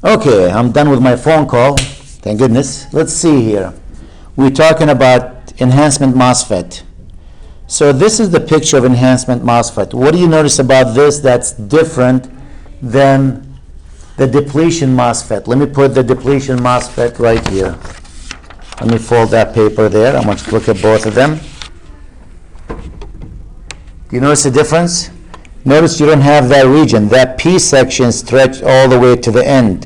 Okay, I'm done with my phone call. Thank goodness. Let's see here. We're talking about enhancement MOSFET. So this is the picture of enhancement MOSFET. What do you notice about this that's different than the depletion MOSFET? Let me put the depletion MOSFET right here. Let me fold that paper there. I want you to look at both of them. Do you notice the difference? Notice you don't have that region. That P section stretched all the way to the end.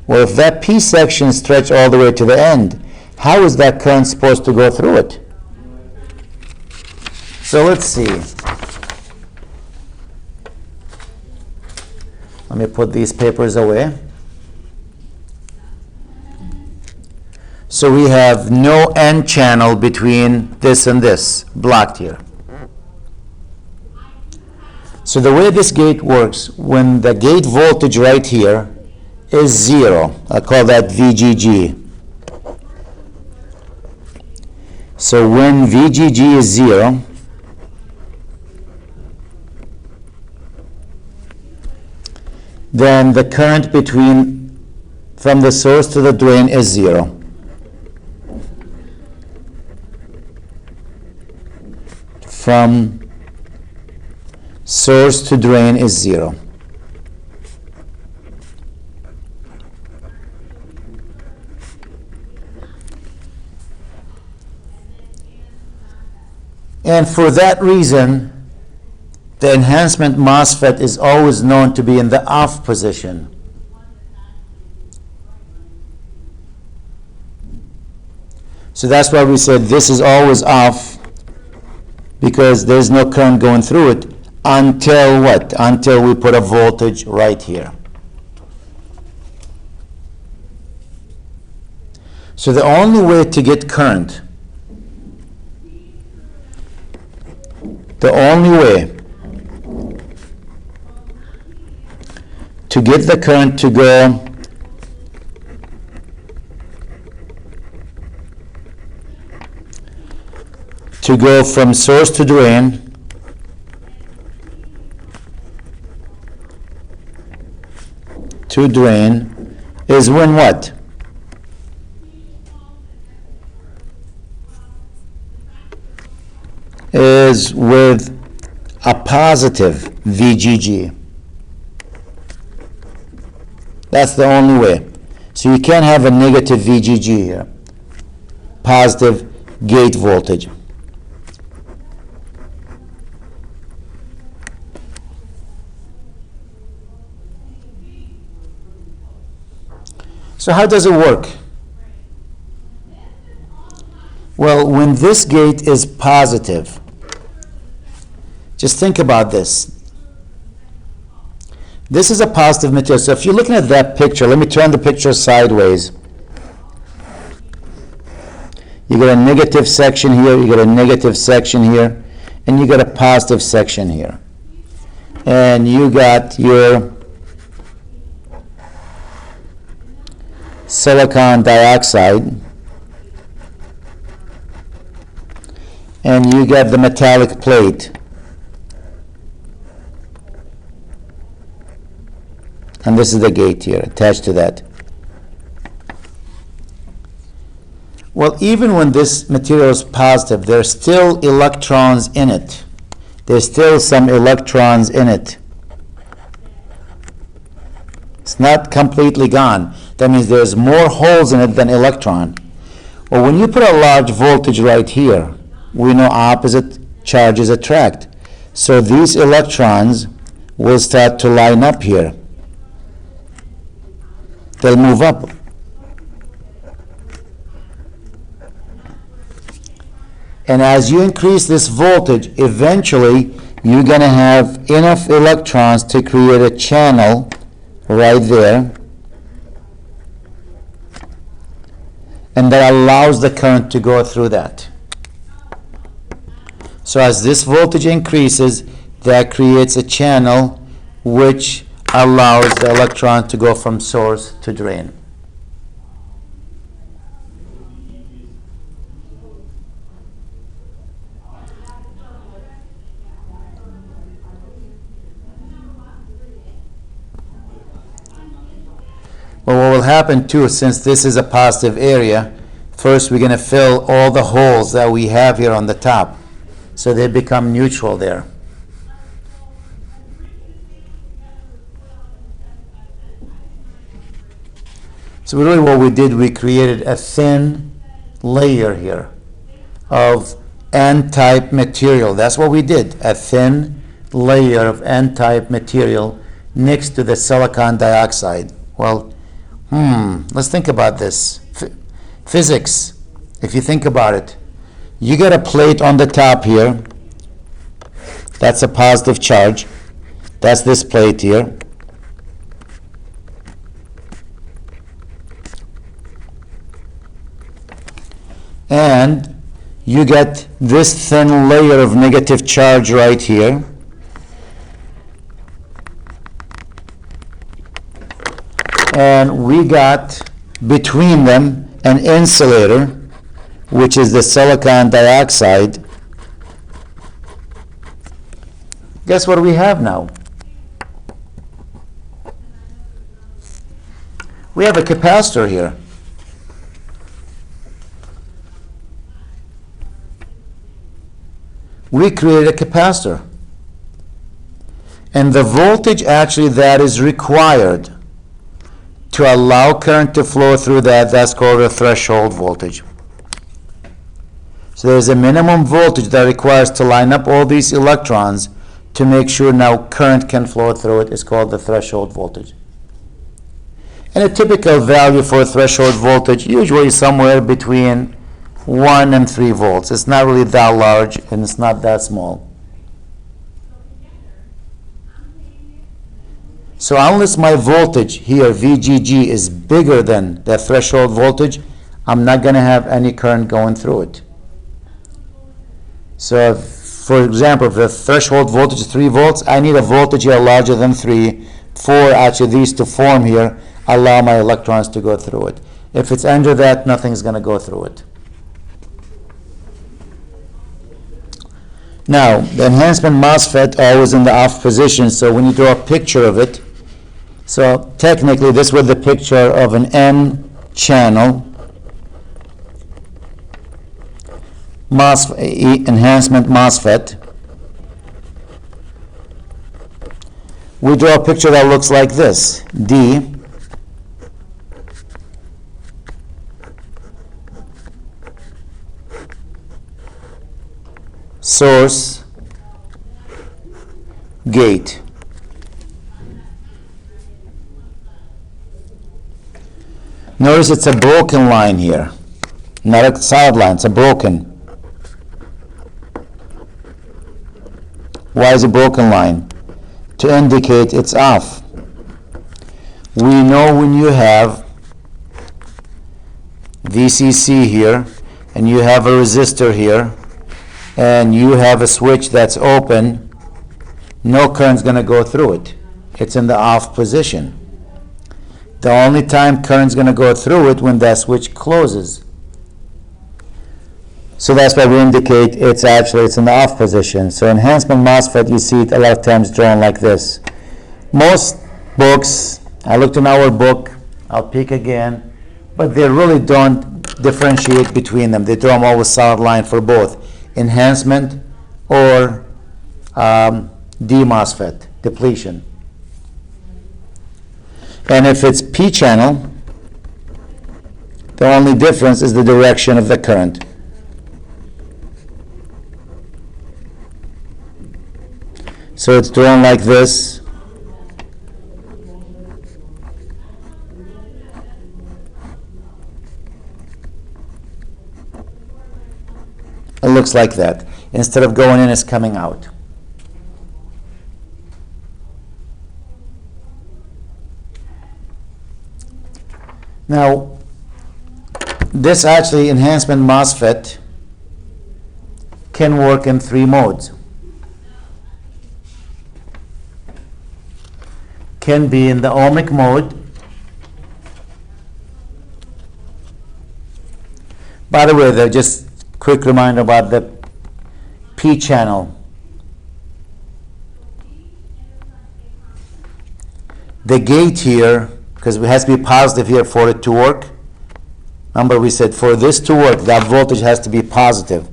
Well, if that P section stretched all the way to the end, how is that current supposed to go through it? So let's see. Let me put these papers away. So we have no N channel between this and this, blocked here. So the way this gate works, when the gate voltage right here is 0, I call that VGG. So when VGG is 0, then the current from the source to the drain is 0. From source to drain is 0. And for that reason, the enhancement MOSFET is always known to be in the off position. So that's why we said this is always off, because there's no current going through it until what? Until we put a voltage right here. So the only way to get current, the only way to get the current to go from source to drain is when what? Is with a positive VGG. That's the only way. So you can't have a negative VGG here. Positive gate voltage. So how does it work? Well, when this gate is positive, just think about this. This is a positive material. So if you're looking at that picture, let me turn the picture sideways. You got a negative section here, you got a negative section here, and you got a positive section here. And you got your silicon dioxide, and you get the metallic plate. And this is the gate here attached to that. Well, even when this material is positive, there's still electrons in it. There's still some electrons in it. It's not completely gone. That means there's more holes in it than electron. Well, when you put a large voltage right here, we know opposite charges attract. So these electrons will start to line up here. They'll move up. And as you increase this voltage, eventually you're going to have enough electrons to create a channel right there. And that allows the current to go through that. So as this voltage increases, that creates a channel which allows the electron to go from source to drain. will happen too, since this is a positive area, first we're going to fill all the holes that we have here on the top, so they become neutral there. So really what we did, we created a thin layer here of N-type material. That's what we did, a thin layer of N-type material next to the silicon dioxide. Well, let's think about this. Physics, if you think about it, you got a plate on the top here. That's a positive charge. That's this plate here. And you get this thin layer of negative charge right here. And we got between them an insulator, which is the silicon dioxide. Guess what we have now? We have a capacitor here. We created a capacitor. And the voltage actually that is required to allow current to flow through that's called a threshold voltage. So there's a minimum voltage that requires to line up all these electrons to make sure now current can flow through it. It's called the threshold voltage. And a typical value for a threshold voltage usually somewhere between 1 and 3 volts. It's not really that large and it's not that small. So unless my voltage here, VGG, is bigger than the threshold voltage, I'm not going to have any current going through it. So for example, if the threshold voltage is 3 volts, I need a voltage here larger than 3 for actually these to form here, allow my electrons to go through it. If it's under that, nothing's going to go through it. Now, the enhancement MOSFET always in the off position, so when you draw a picture of it, so technically this was the picture of an N channel enhancement MOSFET. We draw a picture that looks like this. D, source, gate. Notice it's a broken line here, not a solid line, it's a broken. Why is a broken line? To indicate it's off. We know when you have VCC here, and you have a resistor here, and you have a switch that's open, no current's going to go through it. It's in the off position. The only time current's going to go through it when that switch closes. So that's why we indicate it's in the off position. So enhancement MOSFET, you see it a lot of times drawn like this. Most books, I looked in our book, I'll peek again, but they really don't differentiate between them. They draw them all with solid line for both enhancement or D-MOSFET, depletion. And if it's P channel, the only difference is the direction of the current. So it's drawn like this. It looks like that. Instead of going in, it's coming out. Now, this actually enhancement MOSFET can work in 3 modes. Can be in the ohmic mode. By the way, though, just quick reminder about the P channel. The gate here because it has to be positive here for it to work. Remember, we said for this to work, that voltage has to be positive.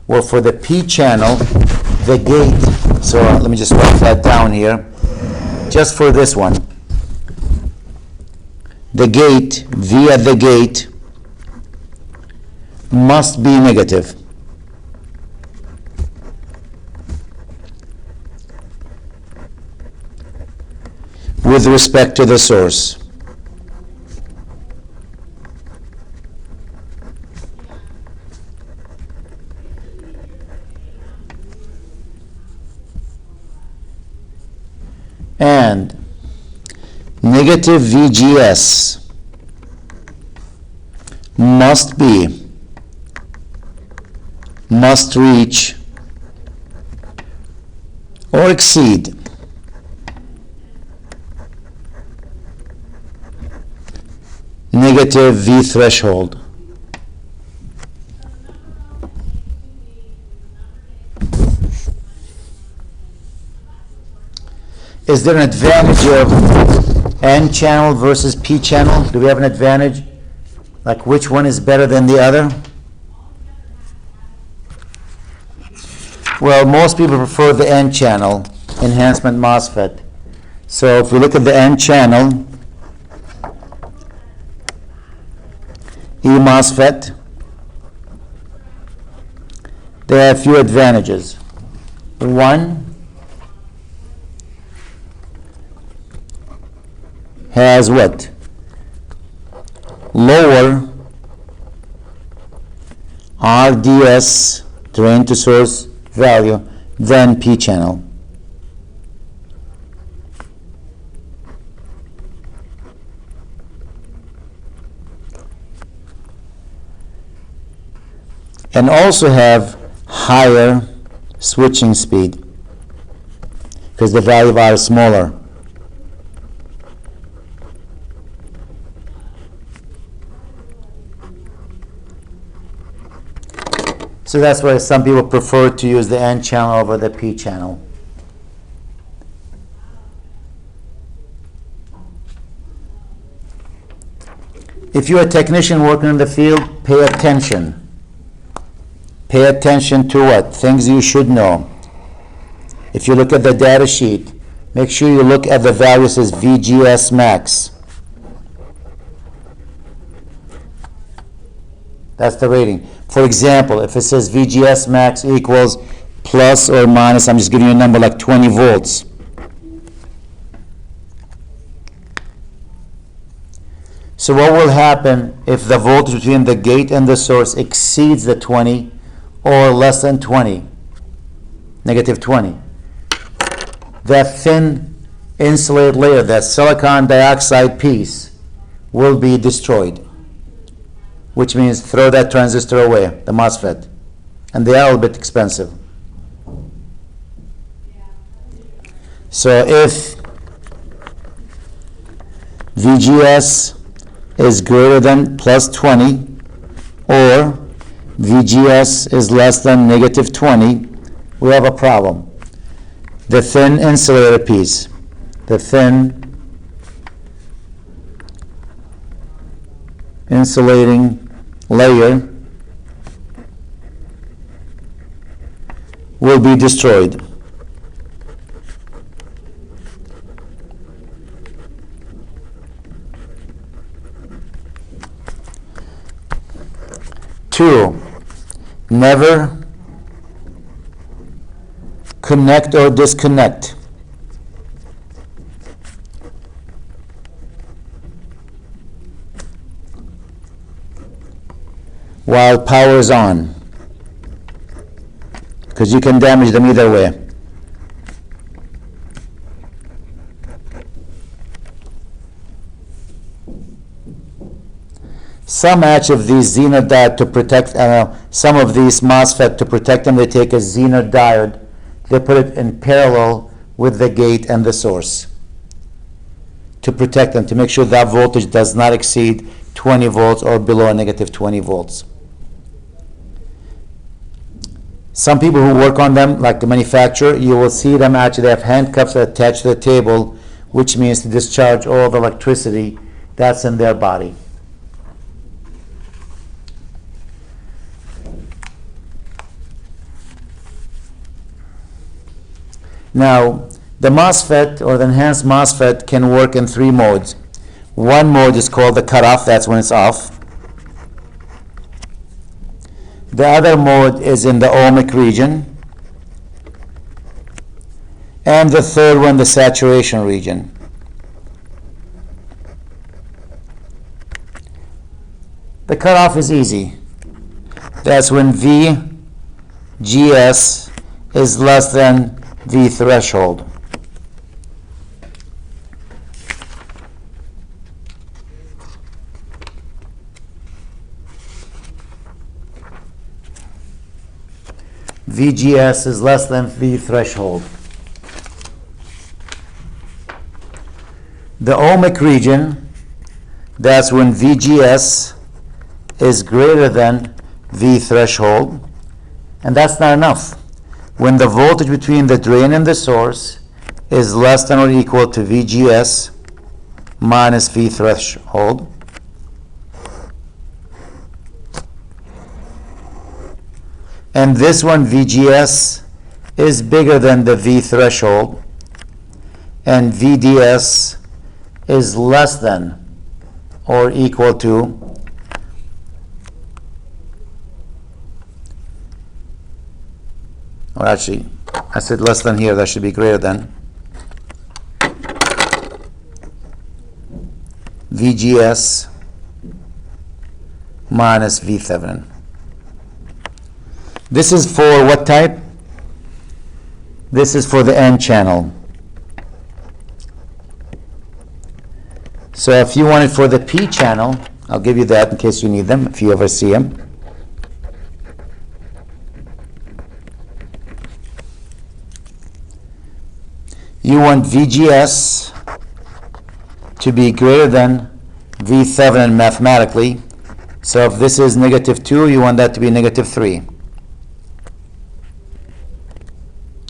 Well, for the P channel, the gate, so let me just write that down here. Just for this one, the gate, V at the gate, must be negative. With respect to the source. And negative VGS must reach or exceed negative V threshold. Is there an advantage of N channel versus P channel? Do we have an advantage? Like which one is better than the other? Well, most people prefer the N channel enhancement MOSFET. So if we look at the N channel, E-MOSFET, there are a few advantages. One, has what? Lower RDS, drain to source value, than P channel. And also have higher switching speed because the value of R is smaller. So that's why some people prefer to use the N channel over the P channel. If you're a technician working in the field, pay attention. Pay attention to what? Things you should know. If you look at the data sheet, make sure you look at the value that says VGS max. That's the rating. For example, if it says VGS max equals plus or minus, I'm just giving you a number like 20 volts. So what will happen if the voltage between the gate and the source exceeds the 20 or less than 20, negative 20? That thin insulated layer, that silicon dioxide piece, will be destroyed, which means throw that transistor away, the MOSFET. And they are a little bit expensive. So if VGS is greater than plus 20 or VGS is less than negative 20, we have a problem. The thin insulator piece, the thin insulating layer will be destroyed. Two, never connect or disconnect while power is on, because you can damage them either way. Some actually of these Zener diode to protect, some of these MOSFET to protect them, they take a Zener diode, they put it in parallel with the gate and the source to protect them, to make sure that voltage does not exceed 20 volts or below negative 20 volts. Some people who work on them, like the manufacturer, you will see them actually have handcuffs attached to the table, which means to discharge all the electricity that's in their body. Now, the MOSFET or the enhanced MOSFET can work in 3 modes. One mode is called the cutoff, that's when it's off. The other mode is in the ohmic region. And the third one, the saturation region. The cutoff is easy. That's when VGS is less than V threshold. VGS is less than V threshold. The ohmic region, that's when VGS is greater than V threshold, and that's not enough. When the voltage between the drain and the source is less than or equal to VGS minus V threshold, and this one, VGS, is bigger than the V threshold, and VDS is less than or equal to or actually, I said less than here, that should be greater than VGS minus V Thevenin. This is for what type? This is for the N channel. So if you want it for the P channel, I'll give you that in case you need them, if you ever see them. You want VGS to be greater than V Thevenin mathematically. So if this is -2, you want that to be -3.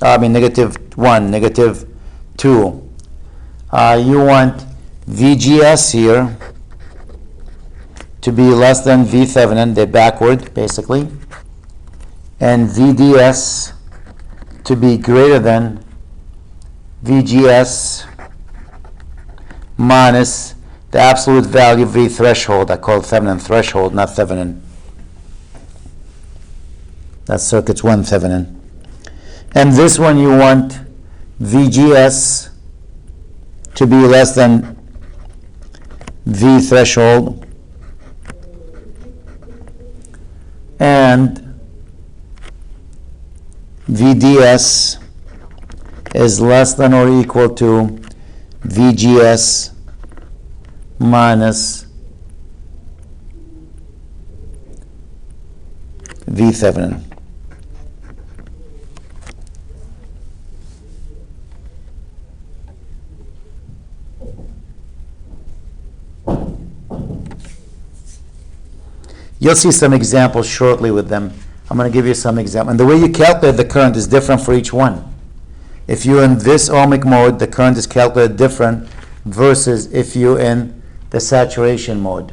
I mean -1, -2. You want VGS here to be less than V Thevenin, they're backward basically, and VDS to be greater than VGS minus the absolute value of V threshold. I call it Thevenin threshold, not Thevenin. That's circuits 1 Thevenin. And this one you want VGS to be less than V threshold, and VDS is less than or equal to VGS minus V Thevenin. You'll see some examples shortly with them. I'm going to give you some examples. And the way you calculate the current is different for each one. If you're in this ohmic mode, the current is calculated different versus if you're in the saturation mode.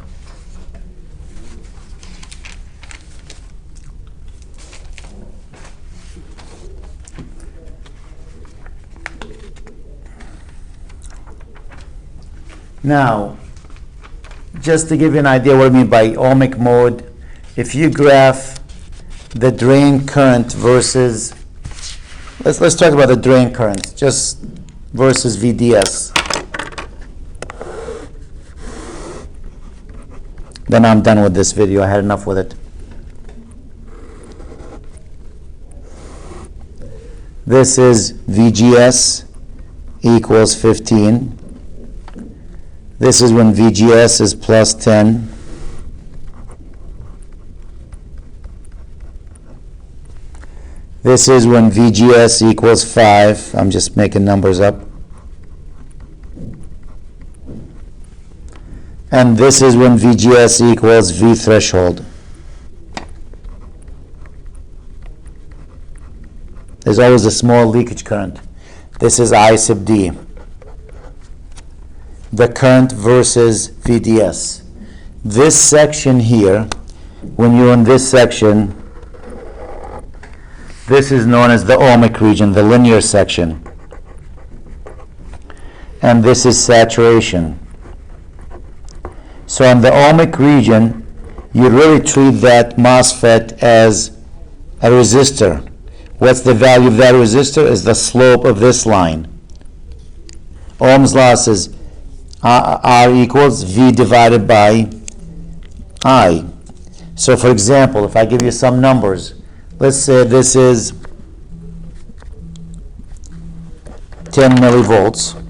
Now, just to give you an idea what I mean by ohmic mode, if you graph the drain current versus, let's talk about the drain current, just versus VDS. Then I'm done with this video. I had enough with it. This is VGS equals 15. This is when VGS is plus 10. This is when VGS equals 5. I'm just making numbers up. And this is when VGS equals V threshold. There's always a small leakage current. This is I sub D. the current versus VDS. This section here, when you're in this section, this is known as the ohmic region, the linear section. And this is saturation. So in the ohmic region, you really treat that MOSFET as a resistor. What's the value of that resistor? Is the slope of this line. Ohm's law says R equals V divided by I. So for example, if I give you some numbers, let's say this is 10 millivolts.